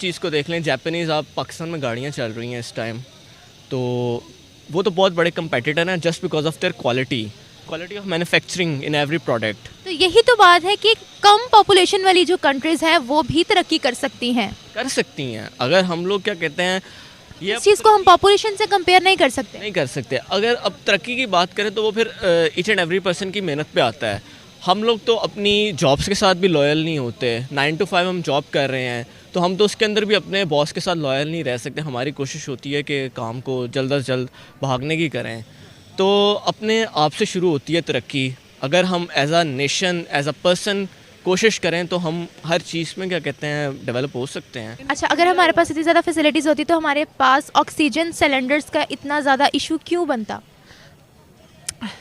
चीज़ को देख लें, जापानीज़ आप पाकिस्तान में गाड़ियाँ चल रही हैं इस टाइम, तो वो तो बहुत बड़े कंपेटिटर हैं just because of their quality of manufacturing in every product. तो यही तो बात है कि कम पॉपुलेशन वाली जो कंट्रीज हैं वो भी तरक्की कर सकती हैं। कर सकती हैं अगर हम लोग क्या कहते हैं ये इस चीज़ को हम पॉपुलेशन से कंपेयर नहीं कर सकते। नहीं कर सकते। अगर अब तरक्की की बात करें तो वो फिर ईच एंड एवरी पर्सन की मेहनत पे आता है। हम लोग तो अपनी जॉब्स के साथ भी लॉयल नहीं होते। 9 to 5 हम जॉब कर रहे हैं तो हम तो उसके अंदर भी अपने बॉस के साथ लॉयल नहीं रह सकते। हमारी कोशिश होती है कि काम को जल्द अज जल्द भागने की करें। तो अपने आप से शुरू होती है तरक्की। अगर हम as a nation, as a person कोशिश करें तो हम हर चीज़ में क्या कहते हैं डेवलप हो सकते हैं। अच्छा, अगर हमारे पास इतनी ज़्यादा फैसिलिटीज़ होती तो हमारे पास ऑक्सीजन सिलेंडर्स का इतना ज़्यादा इशू क्यों बनता?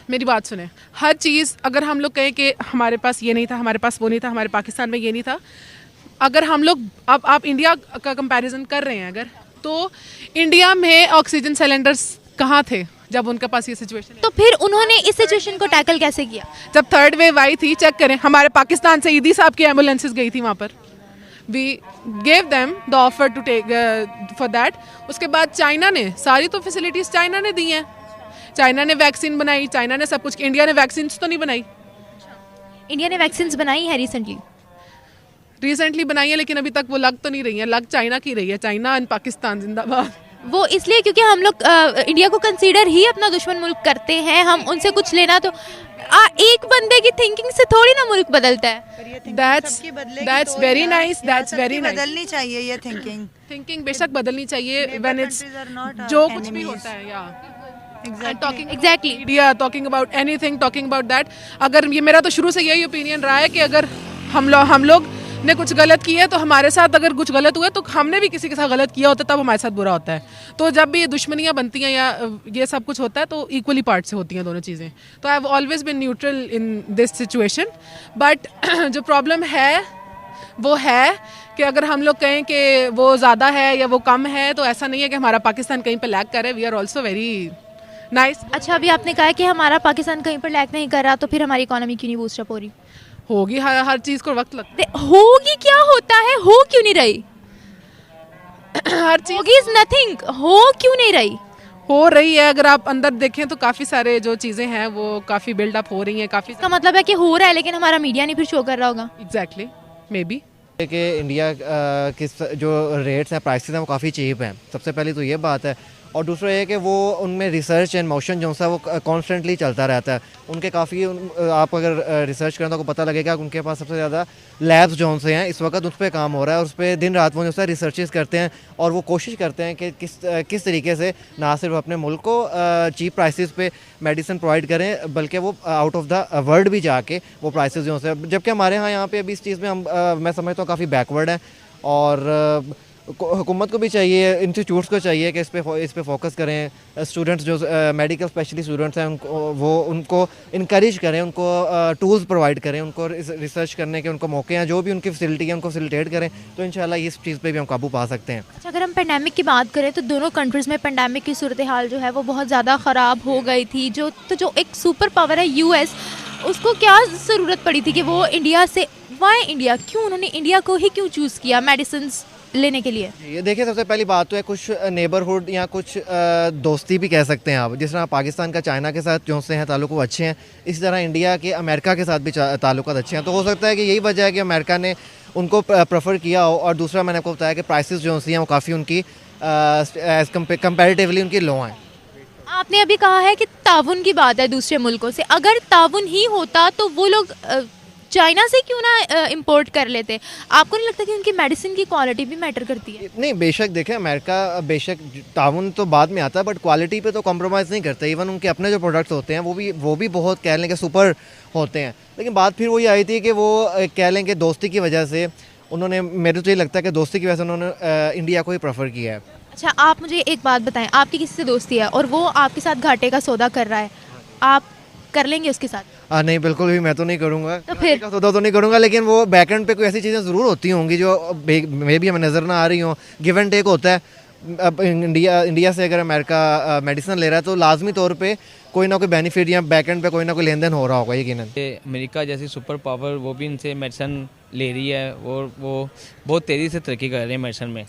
मेरी बात सुने, हर चीज़ अगर हम लोग कहें कि हमारे पास ये नहीं था, हमारे पास वो नहीं था, हमारे पाकिस्तान में ये नहीं था, अगर हम लोग अब आप इंडिया का कंपैरिजन कर रहे हैं अगर, तो इंडिया में ऑक्सीजन सिलेंडर्स कहाँ थे जब उनके पास ये सिचुएशन है? तो फिर उन्होंने इस सिचुएशन को टैकल कैसे किया? जब थर्ड वेव आई थी, चेक करें, हमारे पाकिस्तान से ईदी साहब की एम्बुलेंसेज गई थी वहाँ पर। We gave them the offer to take for that. उसके बाद चाइना ने सारी तो फैसिलिटीज़ चाइना ने दी हैं। चाइना ने वैक्सीन बनाई, चाइना ने सब कुछ। इंडिया ने वैक्सीन तो नहीं बनाई। इंडिया ने वैक्सीन बनाई है रिसेंटली बनाई है, लेकिन अभी तक वो लग तो नहीं रही है। लग चाइना की रही है। चाइना एंड पाकिस्तान जिंदाबाद। वो इसलिए क्योंकि हम लोग इंडिया को कंसीडर ही अपना दुश्मन मुल्क करते हैं। हम उनसे कुछ लेना तो एक बंदे की थिंकिंग से थोड़ी ना मुल्क बदलता है। That's very nice. That's very nice. बदलनी चाहिए ये थिंकिंग बेशक बदलनी चाहिए। When it's जो कुछ भी होता है, या talking Exactly. media, talking about anything, talking about that. अगर ये मेरा तो शुरू से यही ओपिनियन रहा है कि अगर हम लोग ने कुछ गलत किया है तो हमारे साथ अगर कुछ गलत हुआ है तो हमने भी किसी के साथ गलत किया होता है, तब हमारे साथ बुरा होता है। तो जब भी ये दुश्मनियाँ बनती हैं या ये सब कुछ होता है तो इक्वली पार्ट से होती हैं दोनों चीज़ें। तो I have always been neutral in this situation. But जो प्रॉब्लम है वो है कि अगर हम लोग कहें कि वो ज़्यादा है या वो कम है, तो ऐसा नहीं है कि हमारा पाकिस्तान कहीं पर लैग कर रहा है। We are also very nice. अच्छा, अभी आपने कहा कि हमारा पाकिस्तान कहीं पर लैग नहीं कर रहा, तो फिर हमारी इकोनॉमी क्यों नहीं बूस्टअप हो रही? होगी, हर चीज़ को वक्त लगता होगी, क्या होता है, हो क्यों नहीं रही? है। हर चीज़ होगी इज नथिंग, हो क्यों नहीं रही? हो रही है। अगर आप अंदर देखें तो काफ़ी सारे जो चीज़ें हैं वो काफ़ी बिल्डअप हो रही हैं। काफ़ी इसका मतलब है कि हो रहा है लेकिन हमारा मीडिया नहीं फिर शो कर रहा होगा। एग्जैक्टली, मे बी कि इंडिया की जो रेट्स हैं, प्राइसेस हैं, वो काफ़ी चीप हैं। सबसे पहली तो ये बात है। और दूसरा ये है कि वो उनमें रिसर्च एंड मोशन जो सा वो कॉन्स्टेंटली चलता रहता है। उनके काफ़ी आप अगर रिसर्च करें तो आपको पता लगेगा कि उनके पास सबसे ज़्यादा लैब्स जो से हैं इस वक्त उस पर काम हो रहा है और उस पर दिन रात वो जो सा रिसर्चेस करते हैं और वो कोशिश करते हैं कि किस तरीके से ना सिर्फ अपने मुल्क को चीप प्राइसेस पे मेडिसिन प्रोवाइड करें, बल्कि वो आउट ऑफ द वर्ल्ड भी जाके वो प्राइसेस जो से, जबकि हमारे यहाँ पे अभी इस चीज़ में हम मैं समझता हूँ काफ़ी बैकवर्ड है। और हुकूमत को भी चाहिए, इंस्टीट्यूट्स को चाहिए कि इस पे फोकस करें। स्टूडेंट्स जो मेडिकल स्पेशलिस्ट स्टूडेंट्स हैं उनको इनकरेज करें, उनको टूल्स प्रोवाइड करें, उनको रिसर्च करने के उनको मौके हैं, जो भी उनकी फैसिलिटी है उनको फैसिलिटेट करें, तो इंशाल्लाह इस चीज़ पे भी हम काबू पा सकते हैं। अच्छा, अगर हम पेंडेमिक की बात करें तो दोनों कंट्रीज़ में पेंडेमिक की सूरत हाल जो है वो बहुत ज़्यादा ख़राब हो गई थी। जो एक सुपर पावर है यूएस, उसको क्या ज़रूरत पड़ी थी कि वो इंडिया से, वाई इंडिया, क्यों उन्होंने इंडिया को ही क्यों चूज़ किया मेडिसिन लेने के लिए? ये देखिए, सबसे पहली बात तो है कुछ नेबरहुड या कुछ दोस्ती भी कह सकते हैं आप। जिस तरह पाकिस्तान का चाइना के साथ जो से हैं ताल्लुक वो अच्छे हैं, इसी तरह इंडिया के अमेरिका के साथ भी ताल्लुकात अच्छे हैं। तो हो सकता है कि यही वजह है कि अमेरिका ने उनको प्रेफर किया हो। और दूसरा, मैंने आपको बताया कि प्राइसेस जो हैं वो काफ़ी उनकी कंपेरेटिवली उनकी लो हैं। आपने अभी कहा है कि ताउन की बात है दूसरे मुल्कों से। अगर ताउन ही होता तो वो लोग चाइना से क्यों ना इंपोर्ट कर लेते? आपको नहीं लगता कि उनकी मेडिसिन की क्वालिटी भी मैटर करती है? नहीं, बेशक देखें, अमेरिका बेशक ताउन तो बाद में आता है, बट क्वालिटी पे तो कॉम्प्रोमाइज़ नहीं करते। इवन उनके अपने जो प्रोडक्ट्स होते हैं वो भी बहुत कह लें कि सुपर होते हैं। लेकिन बात फिर वही आई थी कि वो कह लें कि दोस्ती की वजह से उन्होंने, मेरे तो ये लगता है कि दोस्ती की वजह से उन्होंने इंडिया को ही प्रेफर किया है। अच्छा, आप मुझे एक बात बताएं, आपकी किसी से दोस्ती है और वो आपके साथ घाटे का सौदा कर रहा है, आप कर लेंगे उसके साथ? नहीं, बिल्कुल भी मैं तो नहीं करूँगा। तो फिर का सौदा तो नहीं करूँगा, लेकिन वो बैकएंड पे कोई ऐसी चीज़ें ज़रूर होती होंगी जो मे भी हमें नज़र ना आ रही हो। गिव एंड टेक होता है। अब इंडिया से अगर अमेरिका मेडिसिन ले रहा है तो लाजमी तौर पे कोई ना कोई बेनिफिट या बैकएंड पे कोई ना कोई लेन देन हो रहा होगा यकीनन। अमेरिका जैसी सुपर पावर वो भी इनसे मेडिसिन ले रही है और वो बहुत तेज़ी से तरक्की कर रही है मेडिसिन में।